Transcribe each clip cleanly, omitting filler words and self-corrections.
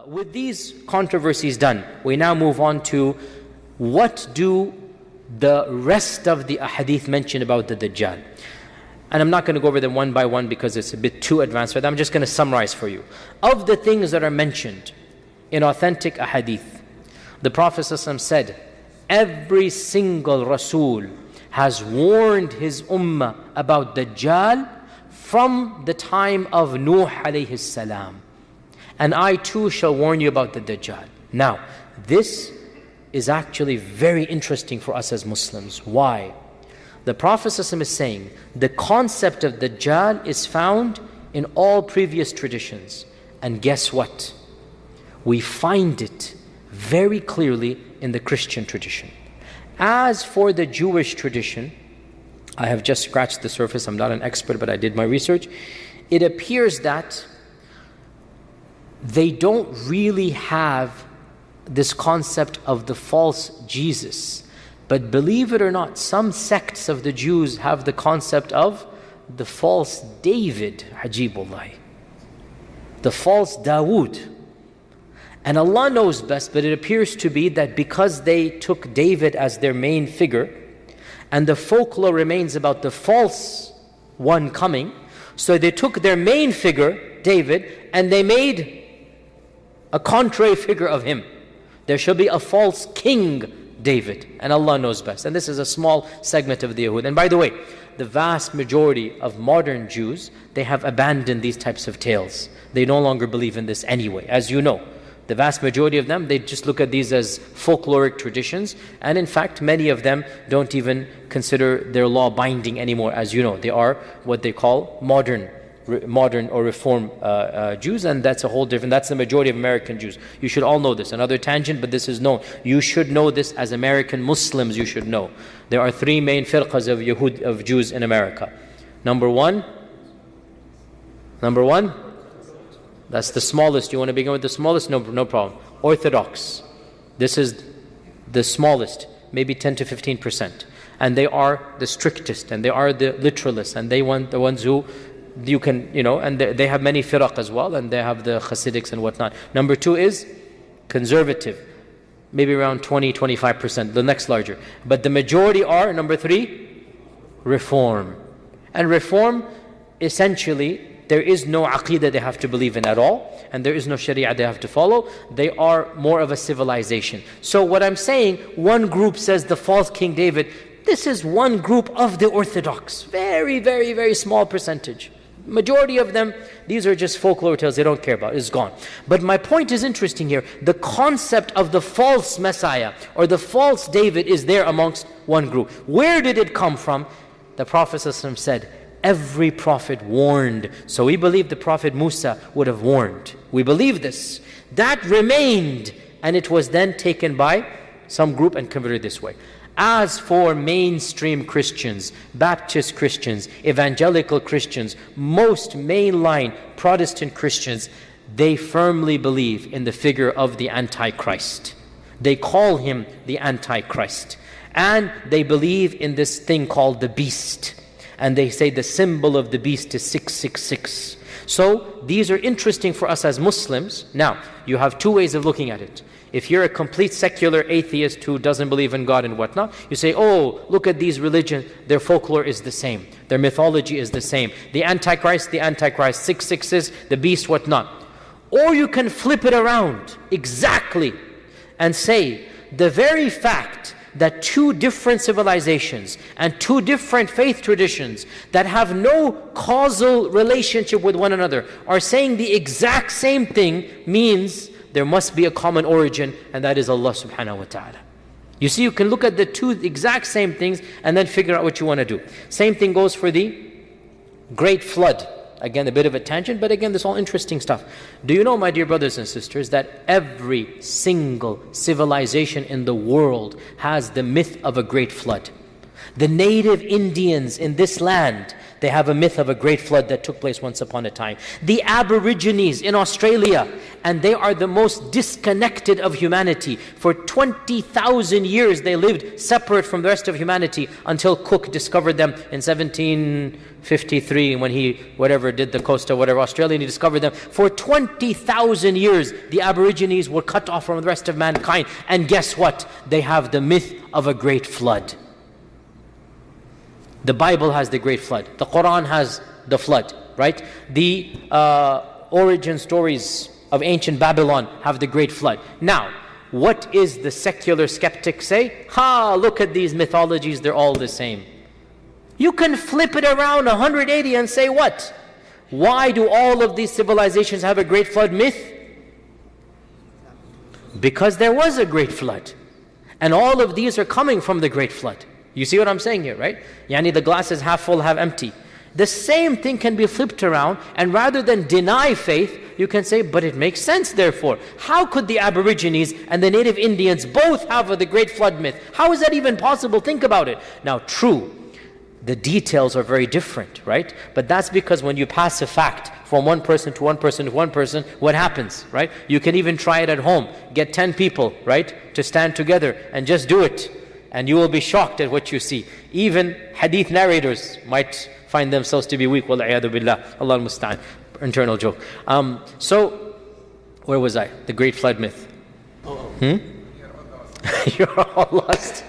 With these controversies done, we now move on to what do the rest of the ahadith mention about the Dajjal. And I'm not going to go over them one by one because it's a bit too advanced for that. I'm just going to summarize for you. Of the things that are mentioned in authentic ahadith, the Prophet ﷺ said, every single Rasul has warned his ummah about Dajjal from the time of Nuh alayhi salam. And I too shall warn you about the Dajjal. Now, this is actually very interesting for us as Muslims. Why? The Prophet ﷺ is saying the concept of Dajjal is found in all previous traditions. And guess what? We find it very clearly in the Christian tradition. As for the Jewish tradition, I have just scratched the surface. I'm not an expert, but I did my research. It appears that they don't really have this concept of the false Jesus. But believe it or not, some sects of the Jews have the concept of the false David, Ajibullah, the false Dawood. And Allah knows best, but it appears to be that because they took David as their main figure, and the folklore remains about the false one coming, so they took their main figure, David, and they made a contrary figure of him. There shall be a false king David, and Allah knows best. And this is a small segment of the Yahud. And by the way, the vast majority of modern Jews, they have abandoned these types of tales. They no longer believe in this anyway, as you know. The vast majority of them, they just look at these as folkloric traditions. And in fact, many of them don't even consider their law binding anymore, as you know. They are what they call modern or reform Jews, and that's a whole different, that's the majority of American Jews. You should all know this. Another tangent, but this is known. You should know this as American Muslims, you should know. There are three main firqas of Jews in America. Number one, that's the smallest. You want to begin with the smallest? No problem. Orthodox. This is the smallest, maybe 10 to 15%. And they are the strictest, and they are the literalists, and they want the ones who you can, and they have many firaq as well, and they have the Hasidics and whatnot. Number two is conservative, maybe around 20-25%, the next larger. But the majority are, number three, reform. And reform, essentially, there is no aqeedah they have to believe in at all, and there is no sharia they have to follow. They are more of a civilization. So what I'm saying, one group says the false King David. This is one group of the Orthodox. Very, very, very small percentage. Majority of them, these are just folklore tales they don't care about. It's gone. But my point is interesting here. The concept of the false Messiah or the false David is there amongst one group. Where did it come from? The Prophet ﷺ said, every prophet warned. So we believe the Prophet Musa would have warned. We believe this. That remained, and it was then taken by some group and converted this way. As for mainstream Christians, Baptist Christians, evangelical Christians, most mainline Protestant Christians, they firmly believe in the figure of the Antichrist. They call him the Antichrist. And they believe in this thing called the beast. And they say the symbol of the beast is 666. So these are interesting for us as Muslims. Now, you have two ways of looking at it. If you're a complete secular atheist who doesn't believe in God and whatnot, you say, oh, look at these religions, their folklore is the same. Their mythology is the same. The Antichrist, 666, the beast, whatnot. Or you can flip it around exactly and say, the very fact that two different civilizations and two different faith traditions that have no causal relationship with one another are saying the exact same thing means there must be a common origin, and that is Allah subhanahu wa ta'ala. You see, you can look at the two exact same things and then figure out what you want to do. Same thing goes for the Great Flood. Again, a bit of a tangent, but again, this is all interesting stuff. Do you know, my dear brothers and sisters, that every single civilization in the world has the myth of a great flood? The native Indians in this land, They have a myth of a great flood that took place once upon a time. The Aborigines in Australia, and they are the most disconnected of humanity. For 20,000 years they lived separate from the rest of humanity until Cook discovered them in 1753 when he did the coast of Australia, and he discovered them. For 20,000 years the Aborigines were cut off from the rest of mankind, and guess what? They have the myth of a great flood. The Bible has the great flood. The Quran has the flood, right? The origin stories of ancient Babylon have the great flood. Now, what is the secular skeptic say? Look at these mythologies, they're all the same. You can flip it around 180 and say what? Why do all of these civilizations have a great flood myth? Because there was a great flood. And all of these are coming from the great flood. You see what I'm saying here, right? Yani the glass is half full, half empty. The same thing can be flipped around, and rather than deny faith, you can say, but it makes sense therefore. How could the Aborigines and the native Indians both have the great flood myth? How is that even possible? Think about it. Now, true, the details are very different, right? But that's because when you pass a fact from one person to one person to one person, what happens, right? You can even try it at home. Get 10 people, right, to stand together and just do it. And you will be shocked at what you see. Even hadith narrators might find themselves to be weak. Wal-'iyadu billah. Allah al-musta'an. Internal joke. So, where was I? The great flood myth. You're all lost.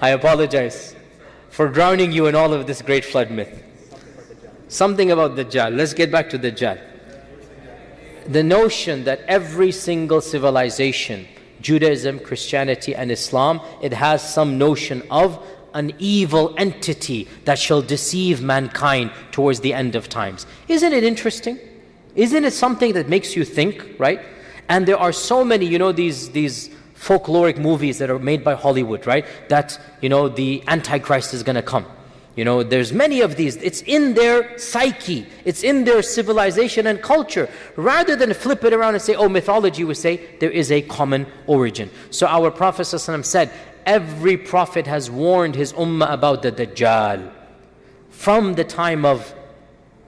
I apologize for drowning you in all of this great flood myth. Something about Dajjal. Let's get back to Dajjal. The notion that every single civilization, Judaism, Christianity and Islam, it has some notion of an evil entity that shall deceive mankind towards the end of times. Isn't it interesting? Isn't it something that makes you think, right? And there are so many, these folkloric movies that are made by Hollywood, right? That, the Antichrist is going to come. There's many of these. It's in their psyche. It's in their civilization and culture. Rather than flip it around and say, mythology, we say there is a common origin. So our Prophet ﷺ said, every prophet has warned his ummah about the Dajjal from the time of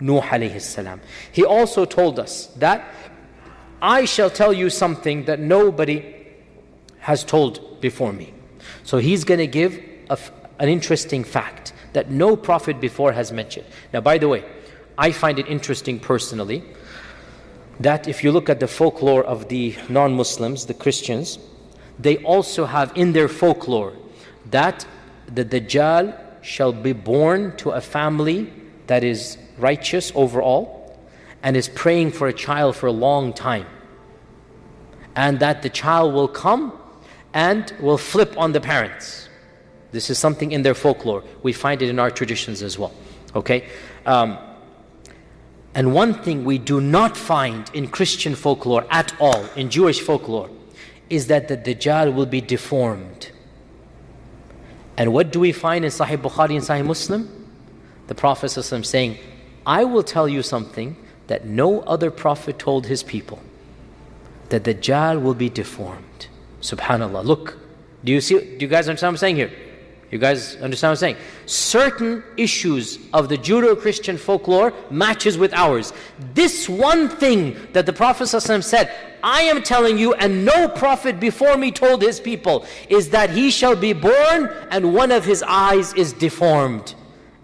Nuh alayhi salam. He also told us that I shall tell you something that nobody has told before me. So he's going to give an interesting fact that no prophet before has mentioned. Now, by the way, I find it interesting personally that if you look at the folklore of the non-Muslims, the Christians, they also have in their folklore that the Dajjal shall be born to a family that is righteous overall and is praying for a child for a long time. And that the child will come and will flip on the parents. This is something in their folklore. We find it in our traditions as well. Okay? And one thing we do not find in Christian folklore at all, in Jewish folklore, is that the Dajjal will be deformed. And what do we find in Sahih Bukhari and Sahih Muslim? The Prophet ﷺ saying, I will tell you something that no other prophet told his people. The Dajjal will be deformed. Subhanallah. Look, do you guys understand what I'm saying here? You guys understand what I'm saying? Certain issues of the Judeo-Christian folklore matches with ours. This one thing that the Prophet ﷺ said, I am telling you, and no prophet before me told his people, is that he shall be born and one of his eyes is deformed.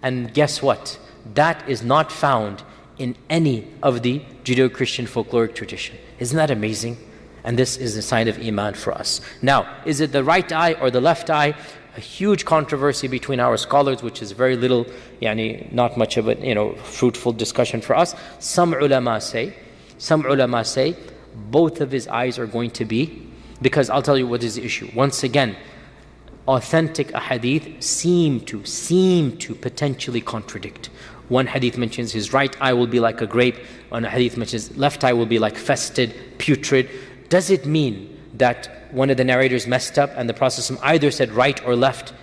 And guess what? That is not found in any of the Judeo-Christian folkloric tradition. Isn't that amazing? And this is a sign of Iman for us. Now, is it the right eye or the left eye? A huge controversy between our scholars, which is very little, not much of a fruitful discussion for us. Some ulama say both of his eyes are going to be, because I'll tell you what is the issue. Once again, authentic ahadith seem to potentially contradict. One hadith mentions his right eye will be like a grape. One hadith mentions left eye will be like fested, putrid. Does it mean that one of the narrators messed up and the Prophet either said right or left,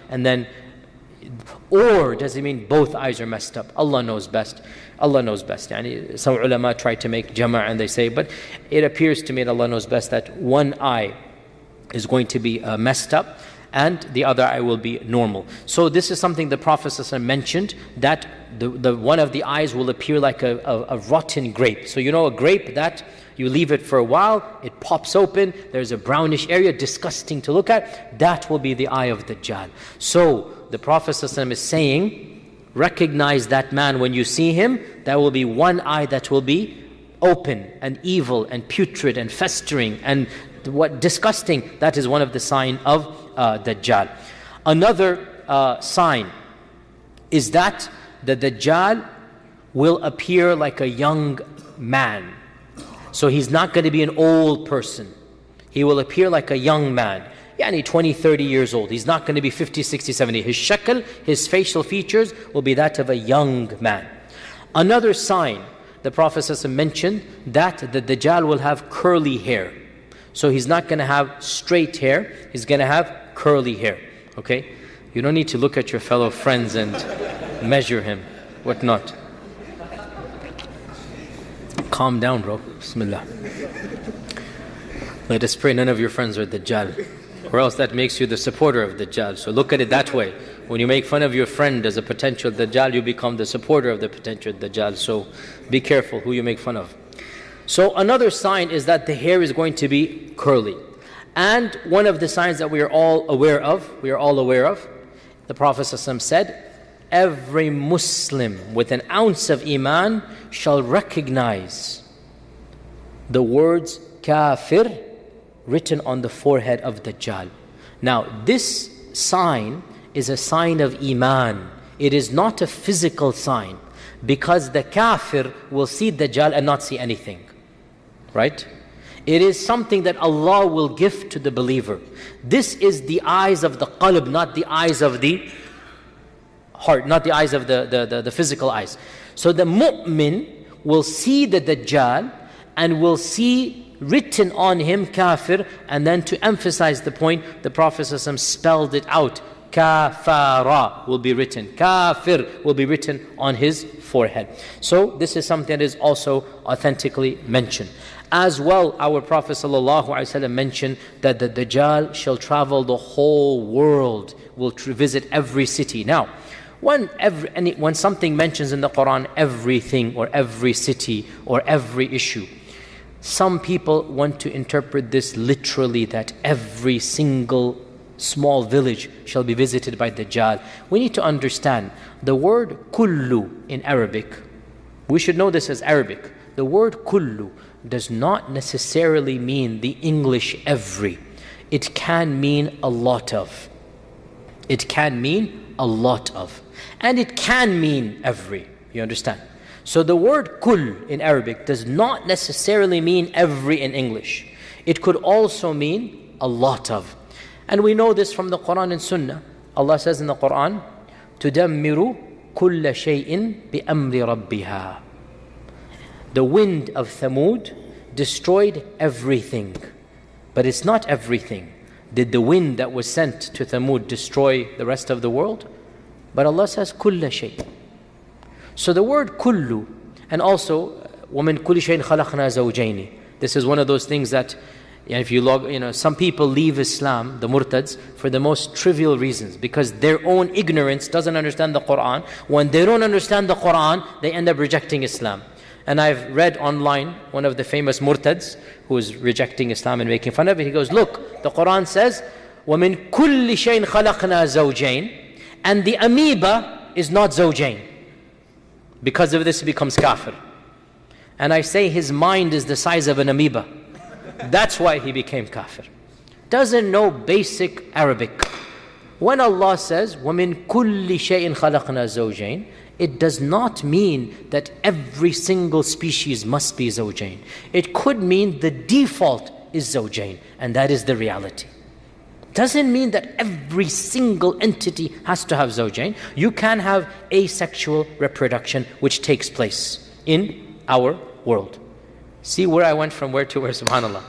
or does it mean both eyes are messed up? Allah knows best. Allah knows best. Some ulama try to make jama' and they say, but it appears to me that Allah knows best that one eye is going to be messed up and the other eye will be normal. So this is something the Prophet ﷺ mentioned, that the one of the eyes will appear like a rotten grape. So you know a grape that you leave it for a while, it pops open, there's a brownish area, disgusting to look at. That will be the eye of Dajjal. So the Prophet ﷺ is saying, recognize that man when you see him. There will be one eye that will be open and evil and putrid and festering and what disgusting. That is one of the sign of Dajjal. Another sign is that the Dajjal will appear like a young man. So he's not going to be an old person. He will appear like a young man. Yani 20, 30 years old. He's not going to be 50, 60, 70. His shakl, his facial features will be that of a young man. Another sign, the Prophet ﷺ mentioned that the Dajjal will have curly hair. So he's not going to have straight hair. He's going to have curly hair. Okay? You don't need to look at your fellow friends and measure him. Whatnot. Calm down, bro. Bismillah. Let us pray none of your friends are Dajjal, or else that makes you the supporter of Dajjal. So look at it that way. When you make fun of your friend as a potential Dajjal, you become the supporter of the potential Dajjal. So be careful who you make fun of. So another sign is that the hair is going to be curly. And one of the signs that we are all aware of, the Prophet ﷺ said, every Muslim with an ounce of Iman shall recognize the words kafir written on the forehead of Dajjal. Now this sign is a sign of Iman. It is not a physical sign, because the kafir will see Dajjal and not see anything. Right? It is something that Allah will give to the believer. This is the eyes of the qalb, not the eyes of the heart, not the eyes of the physical eyes. So the mu'min will see the Dajjal and will see written on him kafir, and then to emphasize the point, the Prophet ﷺ spelled it out. Kafara will be written. Kafir will be written on his forehead. So this is something that is also authentically mentioned. As well, our Prophet ﷺ mentioned that the Dajjal shall travel the whole world, will visit every city. Now, when something mentions in the Quran everything or every city or every issue, some people want to interpret this literally, that every single small village shall be visited by Dajjal. We need to understand the word kullu in Arabic. We should know this as Arabic. The word kullu does not necessarily mean the English every. It can mean a lot of. It can mean a lot of. And it can mean every. You understand? So the word kull in Arabic does not necessarily mean every in English. It could also mean a lot of. And we know this from the Quran and Sunnah. Allah says in the Quran, تُدَمِّرُ كُلَّ شَيْءٍ بِأَمْرِ رَبِّهَا. The wind of Thamud destroyed everything. But it's not everything. Did the wind that was sent to Thamud destroy the rest of the world? But Allah says, كُلَّ شَيْءٍ. So the word kullu, and also وَمِن كُلِّ شَيْءٍ خَلَقْنَا زَوْجَيْنِ. This is one of those things that, if you some people leave Islam, the murtads, for the most trivial reasons, because their own ignorance doesn't understand the Quran. When they don't understand the Quran, they end up rejecting Islam. And I've read online one of the famous murtads who is rejecting Islam and making fun of it. He goes, look, the Quran says, وَمِن كُلِّ شَيْءٍ خَلَقْنَا زَوْجَيْنِ, and the amoeba is not zawjain. Because of this he becomes kafir. And I say his mind is the size of an amoeba. That's why he became kafir. Doesn't know basic Arabic. When Allah says, وَمِن كُلِّ شَيْءٍ خَلَقْنَا زَوْجَيْنِ, it does not mean that every single species must be zawjain. It could mean the default is zawjain, and that is the reality. Doesn't mean that every single entity has to have zawjain. You can have asexual reproduction which takes place in our world. See where I went from where to where, subhanAllah.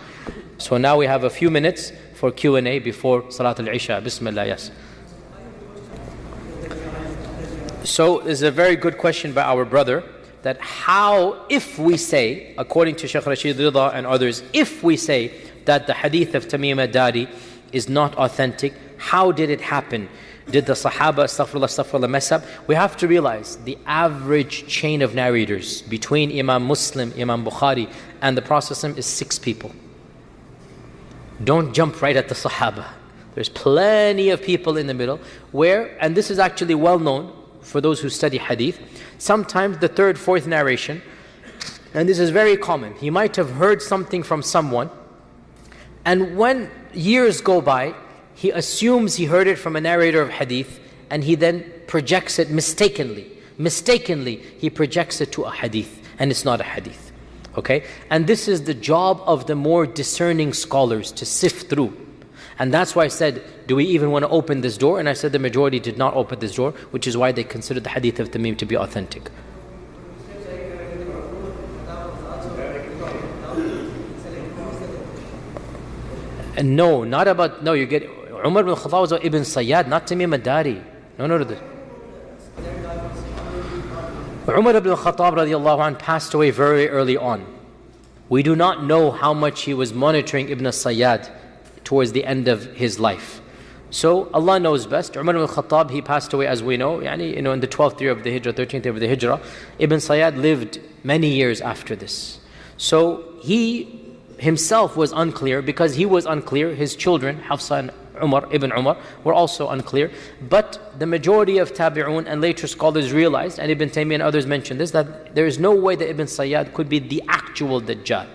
So now we have a few minutes for Q&A before Salat al-Isha. Bismillah, yes. So this is a very good question by our brother, that how, if we say, according to Shaykh Rashid Rida and others, if we say that the hadith of Tamim ad-Dari is not authentic, how did it happen? Did the Sahaba, astaghfirullah, mess up? We have to realize the average chain of narrators between Imam Muslim, Imam Bukhari, and the Prophet is 6 people. Don't jump right at the Sahaba. There's plenty of people in the middle where, and this is actually well known for those who study hadith, sometimes the 3rd, 4th narration, and this is very common. He might have heard something from someone, and when years go by, he assumes he heard it from a narrator of hadith, and he then projects it mistakenly. Mistakenly, he projects it to a hadith, and it's not a hadith. Okay? And this is the job of the more discerning scholars to sift through. And that's why I said, do we even want to open this door? And I said the majority did not open this door, which is why they considered the hadith of Tamim to be authentic. And no, not about, no, you get, Umar ibn Khattab was Ibn Sayyad, not Tamim al-Dari. No. Umar ibn Khattab radiallahu anh passed away very early on. We do not know how much he was monitoring Ibn Sayyad towards the end of his life. So Allah knows best. Umar ibn Khattab, he passed away as we know, in the 12th year of the Hijrah, 13th year of the Hijrah. Ibn Sayyad lived many years after this. So he himself was unclear. Because he was unclear, his children, Hafsa and Ibn Umar, were also unclear. But the majority of Tabi'un and later scholars realized, and Ibn Taymiyyah and others mentioned this, that there is no way that Ibn Sayyad could be the actual Dajjal.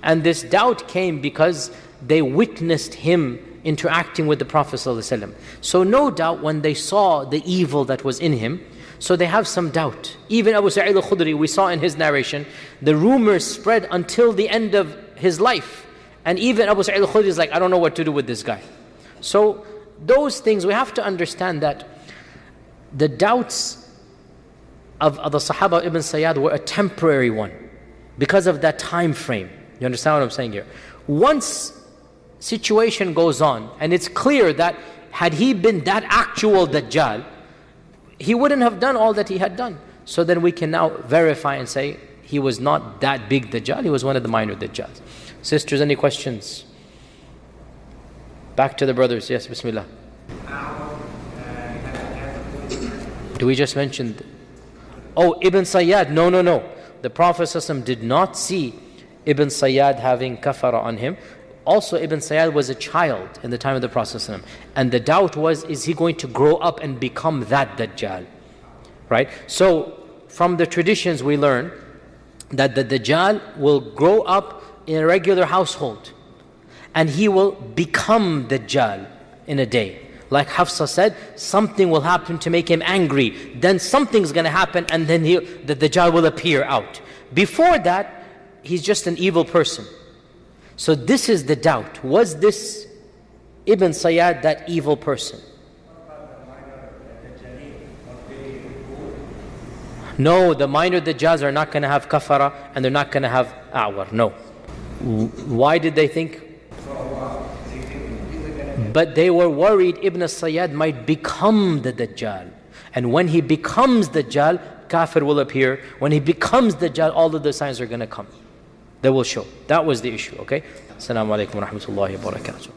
And this doubt came because they witnessed him interacting with the Prophet ﷺ. So no doubt when they saw the evil that was in him, so they have some doubt. Even Abu Sa'id al-Khudri, we saw in his narration, the rumors spread until the end of his life. And even Abu Sa'id al-Khudri is like, I don't know what to do with this guy. So those things, we have to understand that the doubts of the Sahaba of Ibn Sayyad were a temporary one because of that time frame. You understand what I'm saying here? Once situation goes on and it's clear that had he been that actual Dajjal, he wouldn't have done all that he had done. So then we can now verify and say he was not that big Dajjal, he was one of the minor Dajjals. Sisters, any questions? Back to the brothers. Yes, Bismillah. Do we just mention? Oh, Ibn Sayyad. No. The Prophet ﷺ did not see Ibn Sayyad having kafara on him. Also, Ibn Sayyad was a child in the time of the Prophet ﷺ. And the doubt was, is he going to grow up and become that Dajjal? Right? So, from the traditions we learn that the Dajjal will grow up in a regular household. And he will become Dajjal in a day. Like Hafsa said, something will happen to make him angry. Then something's going to happen and then the Dajjal will appear out. Before that, he's just an evil person. So this is the doubt. Was this Ibn Sayyad that evil person? No, the minor Dajjals are not going to have kafara and they're not going to have a'war. No. Why did they think? But they were worried Ibn Sayyad might become the Dajjal. And when he becomes Dajjal, kafir will appear. When he becomes Dajjal, all of the signs are going to come. They will show. That was the issue, okay? Assalamu alaikum wa rahmatullahi wa barakatuh.